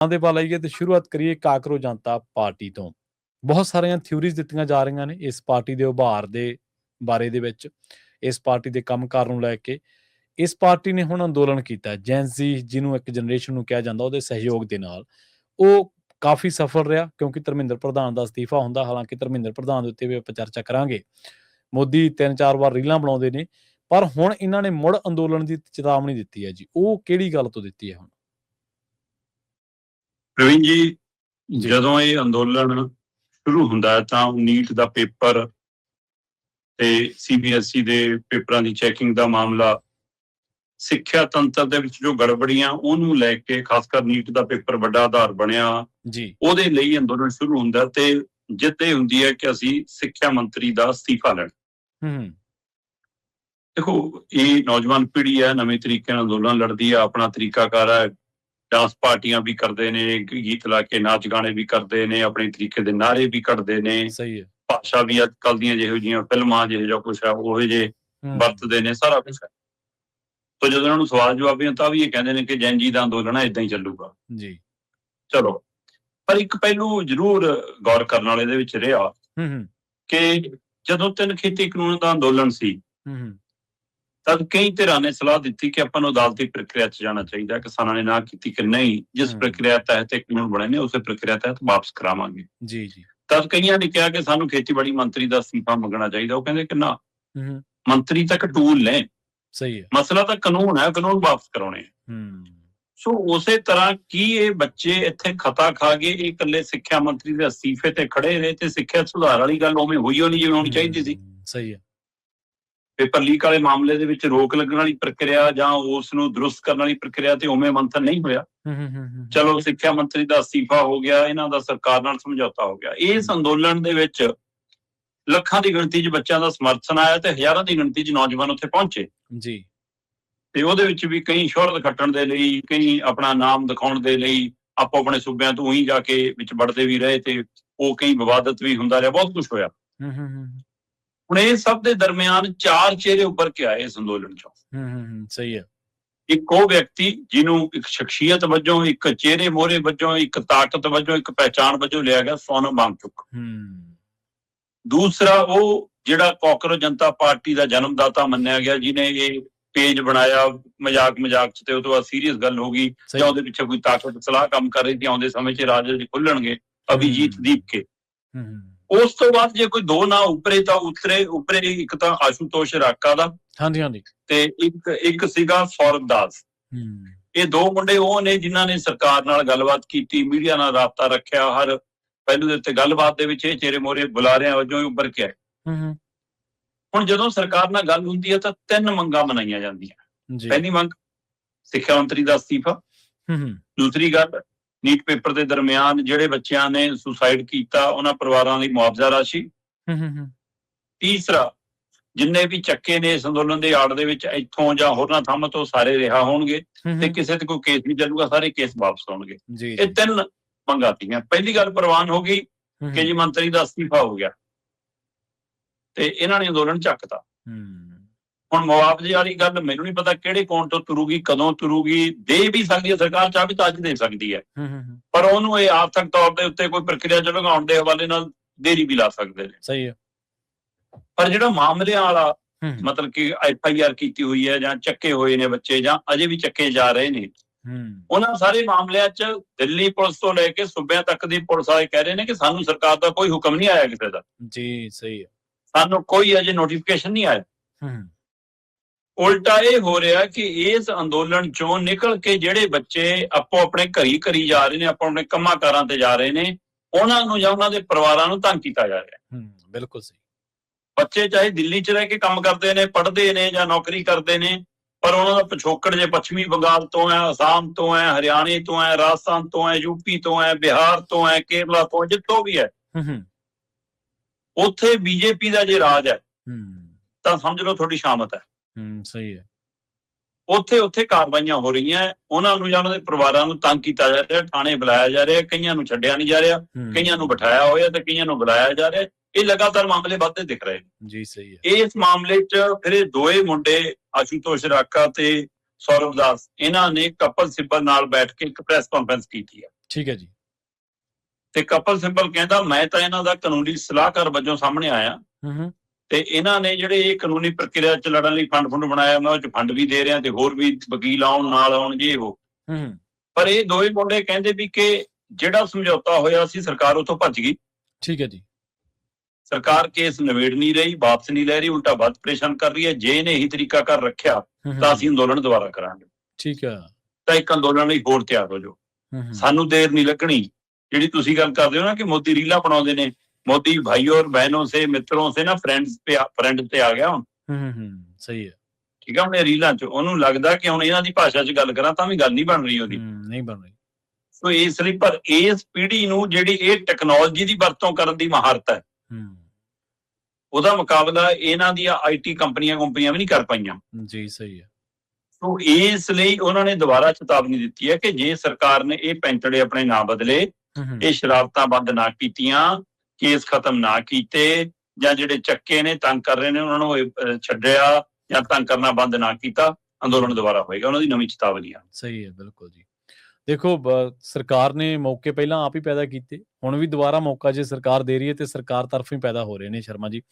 ਦੇ ਵੱਲ ਆਈਏ ਤੇ ਸ਼ੁਰੂਆਤ ਕਰੀਏ ਕਾਕਰੋਚ ਜਨਤਾ ਪਾਰਟੀ ਤੋਂ। ਬਹੁਤ ਸਾਰੀਆਂ ਥਿਊਰੀਜ਼ ਦਿੱਤੀਆਂ ਜਾ ਰਹੀਆਂ ਨੇ ਇਸ ਪਾਰਟੀ ਦੇ ਉਭਾਰ ਦੇ ਬਾਰੇ ਦੇ ਵਿੱਚ, ਇਸ ਪਾਰਟੀ ਦੇ ਕੰਮਕਾਰ ਨੂੰ ਲੈ ਕੇ। ਇਸ ਪਾਰਟੀ ਨੇ ਹੁਣ ਅੰਦੋਲਨ ਕੀਤਾ ਜੈਨ ਜ਼ੀ, ਜਿਹਨੂੰ ਇੱਕ ਜਨਰੇਸ਼ਨ ਨੂੰ ਕਿਹਾ ਜਾਂਦਾ, ਉਹਦੇ ਸਹਿਯੋਗ ਦੇ ਨਾਲ। ਉਹ ਕਾਫੀ ਸਫਲ ਰਿਹਾ ਕਿਉਂਕਿ ਧਰਮਿੰਦਰ ਪ੍ਰਧਾਨ ਦਾ ਅਸਤੀਫਾ ਹੁੰਦਾ। ਹਾਲਾਂਕਿ ਧਰਮਿੰਦਰ ਪ੍ਰਧਾਨ ਦੇ ਉੱਤੇ ਵੀ ਆਪਾਂ ਚਰਚਾ ਕਰਾਂਗੇ। ਮੋਦੀ 3-4 ਵਾਰ ਰੀਲਾਂ ਬਣਾਉਂਦੇ ਨੇ, ਪਰ ਹੁਣ ਇਹਨਾਂ ਨੇ ਮੁੜ ਅੰਦੋਲਨ ਦੀ ਚੇਤਾਵਨੀ ਦਿੱਤੀ ਹੈ ਜੀ। ਉਹ ਕਿਹੜੀ ਗੱਲ ਤੋਂ ਦਿੱਤੀ ਹੈ ਹੁਣ? ਪ੍ਰਵੀਨ ਜੀ, ਜਦੋਂ ਇਹ ਅੰਦੋਲਨ ਸ਼ੁਰੂ ਹੁੰਦਾ ਹੈ ਤਾਂ ਨੀਟ ਦਾ ਪੇਪਰ ਤੇ CBSE ਦੇ ਪੇਪਰਾਂ ਦੀ ਚੈਕਿੰਗ ਦਾ ਮਾਮਲਾ, ਸਿੱਖਿਆ ਤੰਤਰ ਦੇ ਵਿੱਚ ਜੋ ਗੜਬੜੀਆਂ, ਉਹਨੂੰ ਲੈ ਕੇ ਖਾਸ ਕਰ ਨੀਟ ਦਾ ਪੇਪਰ ਵੱਡਾ ਆਧਾਰ ਬਣਿਆ ਜੀ। ਉਹਦੇ ਲਈ ਅੰਦੋਲਨ ਸ਼ੁਰੂ ਹੁੰਦਾ ਤੇ ਜਿੱਤ ਇਹ ਹੁੰਦੀ ਹੈ ਕਿ ਅਸੀਂ ਸਿੱਖਿਆ ਮੰਤਰੀ ਦਾ ਅਸਤੀਫਾ ਲੈਣਾ। ਦੇਖੋ, ਇਹ ਨੌਜਵਾਨ ਪੀੜ੍ਹੀ ਹੈ, ਨਵੇਂ ਤਰੀਕੇ ਨਾਲ ਅੰਦੋਲਨ ਲੜਦੀ ਹੈ, ਆਪਣਾ ਤਰੀਕਾਕਾਰ ਹੈ। ਡਾਂਸ ਪਾਰਟੀਆਂ ਵੀ ਕਰਦੇ ਨੇ, ਗੀਤ ਲਾ ਕੇ ਨਾਚ ਗਾਣੇ ਵੀ ਕਰਦੇ ਨੇ, ਆਪਣੇ ਤਰੀਕੇ ਦੇ ਨਾਅਰੇ ਵੀ ਕੱਢਦੇ ਨੇ। ਸਹੀ ਹੈ। ਭਾਸ਼ਾ ਵੀ ਅੱਜ ਕੱਲ੍ਹ ਦੀਆਂ ਜਿਹੋ ਜਿਹੀਆਂ ਫਿਲਮਾਂ, ਜਿਹੋ ਜਿਹਾ ਕੁਛ ਹੈ ਉਹੋ ਜਿਹੇ ਵਰਤਦੇ ਨੇ, ਸਾਰਾ ਕੁਛ ਹੈ। ਤੋ ਜਦੋਂ ਉਹਨਾਂ ਨੂੰ ਸਵਾਲ ਜਵਾਬੀਆਂ ਤਾਂ ਵੀ ਇਹ ਕਹਿੰਦੇ ਨੇ ਕਿ ਜੈਨ ਜੀ ਦਾ ਅੰਦੋਲਨ ਹੈ, ਏਦਾਂ ਹੀ ਚੱਲੂਗਾ ਜੀ। ਚਲੋ, ਪਰ ਇੱਕ ਪਹਿਲੂ ਜ਼ਰੂਰ ਗੌਰ ਕਰਨ ਵਾਲੇ ਦੇ ਵਿੱਚ ਰਿਹਾ ਕਿ ਜਦੋਂ 3 ਖੇਤੀ ਕਾਨੂੰਨ ਦਾ ਅੰਦੋਲਨ ਸੀ ਤਦ ਕਈ ਧਿਰਾਂ ਨੇ ਸਲਾਹ ਦਿੱਤੀ ਕਿ ਆਪਾਂ ਨੂੰ ਅਦਾਲਤੀ ਪ੍ਰਕਿਰਿਆ 'ਚ ਜਾਣਾ ਚਾਹੀਦਾ। ਕਿਸਾਨਾਂ ਨੇ ਨਾ ਕੀਤੀ ਕਿ ਨਹੀਂ, ਜਿਸ ਪ੍ਰਕਿਰਿਆ ਤਹਿਤ ਇਹ ਕਾਨੂੰਨ ਬਣੇ ਨੇ ਉਸੇ ਪ੍ਰਕਿਰਿਆ ਤਹਿਤ ਵਾਪਸ ਕਰਾਵਾਂਗੇ। ਜੀ ਜੀ। ਤਦ ਕਈਆਂ ਨੇ ਕਿਹਾ ਕਿ ਸਾਨੂੰ ਖੇਤੀਬਾੜੀ ਮੰਤਰੀ ਦਾ ਅਸਤੀਫਾ ਮੰਗਣਾ ਚਾਹੀਦਾ। ਉਹ ਕਹਿੰਦੇ ਕਿ ਨਾ, ਮੰਤਰੀ ਤਾਂ ਇੱਕ ਟੂਲ ਨੇ, ਸਹੀ ਹੈ, ਮਸਲਾ ਤਾਂ ਕਾਨੂੰਨ ਹੈ, ਕਾਨੂੰਨ ਵਾਪਸ ਕਰਾਉਣੇ। ਸੋ ਉਸੇ ਤਰ੍ਹਾਂ ਕੀ ਇਹ ਬੱਚੇ ਇੱਥੇ ਖਤਾ ਖਾ ਗਏ, ਇਹ ਇਕੱਲੇ ਸਿੱਖਿਆ ਮੰਤਰੀ ਦੇ ਅਸਤੀਫੇ ਤੇ ਖੜੇ ਰਹੇ ਤੇ ਸਿੱਖਿਆ ਸੁਧਾਰ ਵਾਲੀ ਗੱਲ ਉਵੇਂ ਹੋਈ ਨਹੀਂ ਜਿਵੇਂ ਹੋਣੀ ਚਾਹੀਦੀ ਸੀ। ਸਹੀ ਹੈ। ਪੇਪਰ ਲੀਕ ਵਾਲੇ ਮਾਮਲੇ ਦੇ ਵਿੱਚ ਰੋਕ ਲੱਗਣ ਵਾਲੀ ਪ੍ਰਕਿਰਿਆ ਜਾਂ ਉਸ ਨੂੰ ਦਰੁਸਤ ਕਰਨ ਵਾਲੀ ਪ੍ਰਕਿਰਿਆ ਤੇ ਉਵੇਂ ਮੰਥਨ ਨਹੀਂ ਹੋਇਆ। ਚਲੋ, ਸਿੱਖਿਆ ਮੰਤਰੀ ਦਾ ਅਸਤੀਫਾ ਹੋ ਗਿਆ, ਇਹਨਾਂ ਦਾ ਸਰਕਾਰ ਨਾਲ ਸਮਝੌਤਾ ਹੋ ਗਿਆ। ਇਸ ਅੰਦੋਲਨ ਦੇ ਵਿੱਚ ਲੱਖਾਂ ਦੀ ਗਿਣਤੀ 'ਚ ਬੱਚਿਆਂ ਦਾ ਸਮਰਥਨ ਆਇਆ ਤੇ ਹਜ਼ਾਰਾਂ ਦੀ ਗਿਣਤੀ 'ਚ ਨੌਜਵਾਨ ਉੱਥੇ ਪਹੁੰਚੇ ਜੀ। ਤੇ ਉਹਦੇ ਵਿੱਚ ਵੀ ਕਈ ਸ਼ੋਹਰਤ ਖੱਟਣ ਦੇ ਲਈ, ਕਈ ਆਪਣਾ ਨਾਮ ਦਿਖਾਉਣ ਦੇ ਲਈ ਆਪੋ ਆਪਣੇ ਸੂਬਿਆਂ ਤੋਂ ਹੀ ਜਾ ਕੇ ਵਿੱਚ ਵੜਦੇ ਵੀ ਰਹੇ ਤੇ ਉਹ ਕਈ ਵਿਵਾਦਤ ਵੀ ਹੁੰਦਾ ਰਿਹਾ, ਬਹੁਤ ਕੁਛ ਹੋਇਆ। ਹੁਣ ਇਹ ਸਭ ਦੇ ਦਰਮਿਆਨ 4 ਚਿਹਰੇ ਉੱਭਰ ਕੇ ਆਏ ਇਸ ਅੰਦੋਲਨ ਚੋਂ। ਸਹੀ ਹੈ। ਇੱਕ ਉਹ ਵਿਅਕਤੀ ਜਿਹਨੂੰ ਇੱਕ ਸ਼ਖਸੀਅਤ ਵਜੋਂ, ਇੱਕ ਚਿਹਰੇ ਮੋਹਰੇ ਵਜੋਂ, ਇੱਕ ਤਾਕਤ ਵਜੋਂ, ਇੱਕ ਪਹਿਚਾਣ ਵਜੋਂ ਲਿਆ ਗਿਆ, ਸੋਨਮ ਵਾਂਗਚੁਕ। ਦੂਸਰਾ ਉਹ ਜਿਹੜਾ ਕਾਕਰੋਚ ਜਨਤਾ ਪਾਰਟੀ ਦਾ ਜਨਮਦਾਤਾ ਮੰਨਿਆ ਗਿਆ, ਜਿਹਨੇ ਇਹ ਪੇਜ ਬਣਾਇਆ ਮਜ਼ਾਕ 'ਚ ਤੇ ਉਹ ਤੋਂ ਬਾਅਦ ਸੀਰੀਅਸ ਗੱਲ ਹੋ ਗਈ ਜਾਂ ਉਹਦੇ ਪਿੱਛੇ ਕੋਈ ਤਾਕਤ ਸਲਾਹ ਕੰਮ ਕਰ ਰਹੀ ਸੀ, ਆਉਂਦੇ ਸਮੇਂ 'ਚ ਰਾਜੇ ਖੁੱਲਣਗੇ, ਅਭਿਜੀਤ ਦੀਪਕੇ। ਉਸ ਤੋਂ ਬਾਅਦ ਜੇ ਕੋਈ ਦੋ ਨਾ ਉੱਪਰੇ ਤਾਂ ਉੱਪਰੇ ਇੱਕ ਤਾਂ ਆਸ਼ੂਤੋਸ਼ ਰਾਕਾ ਦਾ, ਹਾਂਜੀ, ਤੇ ਇੱਕ ਸੀਗਾ ਸੌਰਵ ਦਾਸ। ਇਹ 2 ਮੁੰਡੇ ਉਹ ਨੇ ਜਿਨ੍ਹਾਂ ਨੇ ਸਰਕਾਰ ਨਾਲ ਗੱਲਬਾਤ ਕੀਤੀ, ਮੀਡੀਆ ਨਾਲ ਰਾਬਤਾ ਰੱਖਿਆ, ਹਰ ਪਹਿਲੂ ਦੇ ਉੱਤੇ ਗੱਲਬਾਤ ਦੇ ਵਿੱਚ ਇਹ ਚਿਹਰੇ ਮੋਹਰੇ ਬੁਲਾਰਿਆਂ ਵਜੋਂ ਉੱਭਰ ਕੇ ਆਏ। ਹੁਣ ਜਦੋਂ ਸਰਕਾਰ ਨਾਲ ਗੱਲ ਹੁੰਦੀ ਹੈ ਤਾਂ 3 ਮੰਗਾਂ ਮਨਾਈਆਂ ਜਾਂਦੀਆਂ। ਪਹਿਲੀ ਮੰਗ ਸਿੱਖਿਆ ਮੰਤਰੀ ਦਾ ਅਸਤੀਫਾ, ਦੂਸਰੀ ਗੱਲ ਨੀਟ ਪੇਪਰ ਦੇ ਦਰਮਿਆਨ ਜਿਹੜੇ ਬੱਚਿਆਂ ਨੇ ਸੁਸਾਈਡ ਕੀਤਾ ਉਹਨਾਂ ਪਰਿਵਾਰਾਂ ਲਈ ਮੁਆਵਜ਼ਾ ਰਾਸ਼ੀ, ਤੀਸਰਾ ਜਿੰਨੇ ਵੀ ਚੱਕੇ ਨੇ ਇਸ ਅੰਦੋਲਨ ਦੇ ਆੜ ਦੇ ਵਿੱਚ ਇੱਥੋਂ ਜਾਂ ਹੋਰਨਾਂ ਥਾਵਾਂ ਤੋਂ ਸਾਰੇ ਰਿਹਾ ਹੋਣਗੇ ਤੇ ਕਿਸੇ ਤੇ ਕੋਈ ਕੇਸ ਨਹੀਂ ਚੱਲੂਗਾ, ਸਾਰੇ ਕੇਸ ਵਾਪਸ ਆਉਣਗੇ। ਇਹ 3 ਮੰਗਾਂ ਸੀਗੀਆਂ। ਪਹਿਲੀ ਗੱਲ ਪ੍ਰਵਾਨ ਹੋ ਗਈ ਕਿ ਜੀ ਮੰਤਰੀ ਦਾ ਅਸਤੀਫਾ ਹੋ ਗਿਆ ਤੇ ਇਹਨਾਂ ਨੇ ਅੰਦੋਲਨ ਚੱਕਤਾ। ਹੁਣ ਮੁਆਵਜ਼ੇ ਵਾਲੀ ਗੱਲ ਮੈਨੂੰ ਨਹੀਂ ਪਤਾ ਕਿਹੜੇ ਕੋਣ ਤੋਂ ਤੁਰੂਗੀ, ਕਦੋਂ ਤੁਰੂਗੀ, ਦੇ ਵੀ ਸਕਦੀ ਹੈ ਸਰਕਾਰ, ਚਾਹੇ ਤਾਂ ਅੱਜ ਦੇ ਸਕਦੀ ਹੈ, ਪਰ ਉਹਨੂੰ ਇਹ ਆਰਥਿਕ ਤੌਰ ਦੇ ਉੱਤੇ ਕੋਈ ਪ੍ਰਕਿਰਿਆ ਚ ਲਗਾਉਣ ਦੇ ਹਵਾਲੇ ਨਾਲ ਦੇਰੀ ਵੀ ਲਾ ਸਕਦੇ ਨੇ। ਸਹੀ ਹੈ। ਪਰ ਜਿਹੜਾ ਮਾਮਲਿਆਂ ਵਾਲਾ ਮਤਲਬ ਕਿ FIR ਕੀਤੀ ਹੋਈ ਹੈ ਜਾਂ ਚੱਕੇ ਹੋਏ ਨੇ ਬੱਚੇ ਜਾਂ ਅਜੇ ਵੀ ਚੱਕੇ ਜਾ ਰਹੇ ਨੇ, ਉਹਨਾਂ ਸਾਰੇ ਮਾਮਲਿਆਂ 'ਚ ਦਿੱਲੀ ਪੁਲਿਸ ਤੋਂ ਲੈ ਕੇ ਸੂਬਿਆਂ ਤੱਕ ਦੀ ਪੁਲਿਸ ਵਾਲੇ ਕਹਿ ਰਹੇ ਨੇ ਕਿ ਸਾਨੂੰ ਸਰਕਾਰ ਦਾ ਕੋਈ ਹੁਕਮ ਨਹੀਂ ਆਇਆ ਕਿਸੇ ਦਾ। ਜੀ, ਸਹੀ ਹੈ। ਸਾਨੂੰ ਕੋਈ ਅਜੇ ਨੋਟੀਫਿਕੇਸ਼ਨ ਨਹੀਂ ਆਇਆ। ਉਲਟਾ ਇਹ ਹੋ ਰਿਹਾ ਕਿ ਇਸ ਅੰਦੋਲਨ ਚੋਂ ਨਿਕਲ ਕੇ ਜਿਹੜੇ ਬੱਚੇ ਆਪੋ ਆਪਣੇ ਘਰੀ ਜਾ ਰਹੇ ਨੇ, ਆਪੋ ਆਪਣੇ ਕੰਮਾਂ ਕਾਰਾਂ ਤੇ ਜਾ ਰਹੇ ਨੇ, ਉਹਨਾਂ ਨੂੰ ਜਾਂ ਉਹਨਾਂ ਦੇ ਪਰਿਵਾਰਾਂ ਨੂੰ ਤੰਗ ਕੀਤਾ ਜਾ ਰਿਹਾ। ਬਿਲਕੁਲ ਸਹੀ। ਬੱਚੇ ਚਾਹੇ ਦਿੱਲੀ 'ਚ ਰਹਿ ਕੇ ਕੰਮ ਕਰਦੇ ਨੇ, ਪੜ੍ਹਦੇ ਨੇ ਜਾਂ ਨੌਕਰੀ ਕਰਦੇ ਨੇ, ਪਰ ਉਹਨਾਂ ਦਾ ਪਿਛੋਕੜ ਜੇ ਪੱਛਮੀ ਬੰਗਾਲ ਤੋਂ ਹੈ, ਅਸਾਮ ਤੋਂ ਹੈ, ਹਰਿਆਣੇ ਤੋਂ ਹੈ, ਰਾਜਸਥਾਨ ਤੋਂ ਹੈ, UP ਤੋਂ ਹੈ, ਬਿਹਾਰ ਤੋਂ ਹੈ, ਕੇਰਲਾ ਤੋਂ, ਜਿੱਥੋਂ ਵੀ ਹੈ, ਉੱਥੇ BJP ਦਾ ਜੇ ਰਾਜ ਹੈ ਤਾਂ ਸਮਝ ਲਓ ਤੁਹਾਡੀ ਸ਼ਾਮਤ ਹੈ। ਸਹੀ ਹੈ। ਉੱਥੇ ਕਾਰਵਾਈਆਂ ਹੋ ਰਹੀਆਂ, ਉਹਨਾਂ ਨੂੰ ਜਾਂ ਉਹਨਾਂ ਦੇ ਪਰਿਵਾਰਾਂ ਨੂੰ ਤੰਗ ਕੀਤਾ ਜਾ ਰਿਹਾ, ਥਾਣੇ ਬੁਲਾਇਆ ਜਾ ਰਿਹਾ, ਕਈਆਂ ਨੂੰ ਛੱਡਿਆ ਨਹੀਂ ਜਾ ਰਿਹਾ, ਕਈਆਂ ਨੂੰ ਬਿਠਾਇਆ ਹੋਇਆ ਤੇ ਕਈਆਂ ਨੂੰ ਬੁਲਾਇਆ ਜਾ ਰਿਹਾ। ਇਹ ਲਗਾਤਾਰ ਮਾਮਲੇ ਵੱਧਦੇ ਦਿਖ ਰਹੇ ਨੇ। ਜੀ, ਸਹੀ ਹੈ। ਇਸ ਮਾਮਲੇ 'ਚ ਫਿਰ ਇਹ ਦੋਏ ਮੁੰਡੇ ਆਸ਼ੂਤੋਸ਼ ਰਾਕਾ ਤੇ ਸੌਰਵ ਦਾਸ, ਇਹਨਾਂ ਨੇ ਕਪਲ ਸਿੱਬਲ ਨਾਲ ਬੈਠ ਕੇ ਇੱਕ ਪ੍ਰੈਸ ਕਾਨਫਰੰਸ ਕੀਤੀ ਹੈ। ਠੀਕ ਹੈ ਜੀ। ਤੇ ਕਪਲ ਸਿੱਬਲ ਕਹਿੰਦਾ ਮੈਂ ਤਾਂ ਇਹਨਾਂ ਦਾ ਕਾਨੂੰਨੀ ਸਲਾਹਕਾਰ ਵਜੋਂ ਸਾਹਮਣੇ ਆਇਆ ਤੇ ਇਹਨਾਂ ਨੇ ਜਿਹੜੇ ਇਹ ਕਾਨੂੰਨੀ ਪ੍ਰਕਿਰਿਆ ਚ ਲੜਨ ਲਈ ਫੰਡ ਬਣਾਇਆ, ਮੈਂ ਉਹ ਚ ਫੰਡ ਵੀ ਦੇ ਰਿਹਾ ਤੇ ਹੋਰ ਵੀ ਵਕੀਲ ਆਉਣ ਨਾਲ ਆਉਣ ਜੇ ਉਹ। ਪਰ ਇਹ ਦੋਵੇਂ ਮੁੰਡੇ ਕਹਿੰਦੇ ਵੀ ਕਿ ਜਿਹੜਾ ਸਮਝੌਤਾ ਹੋਇਆ ਸੀ ਸਰਕਾਰ ਉਥੋਂ ਭੱਜ ਗਈ। ਠੀਕ ਹੈ ਜੀ। ਸਰਕਾਰ ਕੇਸ ਨਿਬੇੜ ਨਹੀਂ ਰਹੀ, ਵਾਪਸ ਨਹੀਂ ਲੈ ਰਹੀ, ਉਲਟਾ ਵੱਧ ਪਰੇਸ਼ਾਨ ਕਰ ਰਹੀ ਹੈ। ਜੇ ਇਹਨੇ ਇਹੀ ਤਰੀਕਾ ਕਰ ਰੱਖਿਆ ਤਾਂ ਅਸੀਂ ਅੰਦੋਲਨ ਦੁਬਾਰਾ ਕਰਾਂਗੇ। ਠੀਕ ਹੈ। ਤਾਂ ਇੱਕ ਅੰਦੋਲਨ ਲਈ ਹੋਰ ਤਿਆਰ ਹੋ ਜਾਓ, ਸਾਨੂੰ ਦੇਰ ਨਹੀਂ ਲੱਗਣੀ। ਜਿਹੜੀ ਤੁਸੀਂ ਗੱਲ ਕਰਦੇ ਹੋ ਨਾ ਕਿ ਮੋਦੀ ਰੀਲਾਂ ਬਣਾਉਂਦੇ ਨੇ, ਮੋਦੀ ਭਾਈ ਔਰ ਬਹਿਨੋਂ ਸੇ ਮਿੱਤਰੋਂ ਸੇ ਨਾ ਫਰੈਂਡ ਤੇ ਆ ਗਿਆ ਹੁਣ। ਸਹੀ ਹੈ। ਠੀਕ ਹੈ, ਹੁਣ ਇਹ ਰੀਲਾਂ ਚ ਉਹਨੂੰ ਲੱਗਦਾ ਕਿ ਹੁਣ ਇਹਨਾਂ ਦੀ ਭਾਸ਼ਾ ਚ ਗੱਲ ਕਰਾਂ ਤਾਂ ਵੀ ਗੱਲ ਨਹੀਂ ਬਣ ਰਹੀ ਉਹਦੀ, ਨਹੀਂ ਬਣ ਰਹੀ। ਸੋ ਇਸ ਲਈ ਪਰ ਇਸ ਪੀੜ੍ਹੀ ਨੂੰ ਜਿਹੜੀ ਇਹ ਟੈਕਨੋਲੋਜੀ ਦੀ ਵਰਤੋਂ ਕਰਨ ਦੀ ਮਹਾਰਤ ਹੈ, ਉਹਦਾ ਮੁਕਾਬਲਾ ਇਹਨਾਂ ਦੀਆਂ IT ਕੰਪਨੀਆਂ ਵੀ ਨਹੀਂ ਕਰ ਪਾਈਆਂ ਜੀ। ਸਹੀ ਹੈ। ਸੋ ਇਸ ਲਈ ਉਹਨਾਂ ਨੇ ਦੁਬਾਰਾ ਚੇਤਾਵਨੀ ਦਿੱਤੀ ਹੈ ਕਿ ਜੇ ਸਰਕਾਰ ਨੇ ਇਹ ਪੈਂਤੜੇ ਆਪਣੇ ਨਾ ਬਦਲੇ, ਇਹ ਸ਼ਰਾਰਤਾਂ ਬੰਦ ਨਾ ਕੀਤੀਆਂ, ਕੇਸ ਖਤਮ ਨਾ ਕੀਤੇ, ਜਾਂ ਜਿਹੜੇ ਚੱਕੇ ਨੇ ਤੰਗ ਕਰ ਰਹੇ ਨੇ ਉਹਨਾਂ ਨੂੰ ਛੱਡਿਆ ਜਾਂ ਤੰਗ ਕਰਨਾ ਬੰਦ ਨਾ ਕੀਤਾ, ਅੰਦੋਲਨ ਦੁਬਾਰਾ ਹੋਏਗਾ। ਉਹਨਾਂ ਦੀ ਨਵੀਂ ਚੇਤਾਵਨੀ ਆ। ਸਹੀ ਹੈ, ਬਿਲਕੁਲ ਜੀ। ਦੇਖੋ ਸਰਕਾਰ ਨੇ ਮੌਕੇ ਪਹਿਲਾਂ ਆਪ ਹੀ ਪੈਦਾ ਕੀਤੇ, ਹੁਣ ਵੀ ਦੁਬਾਰਾ ਮੌਕਾ ਜੇ ਸਰਕਾਰ ਦੇ ਰਹੀ ਹੈ ਤੇ ਸਰਕਾਰ ਤਰਫੋਂ ਹੀ ਪੈਦਾ ਹੋ ਰਹੇ ਨੇ ਸ਼ਰਮਾ ਜੀ।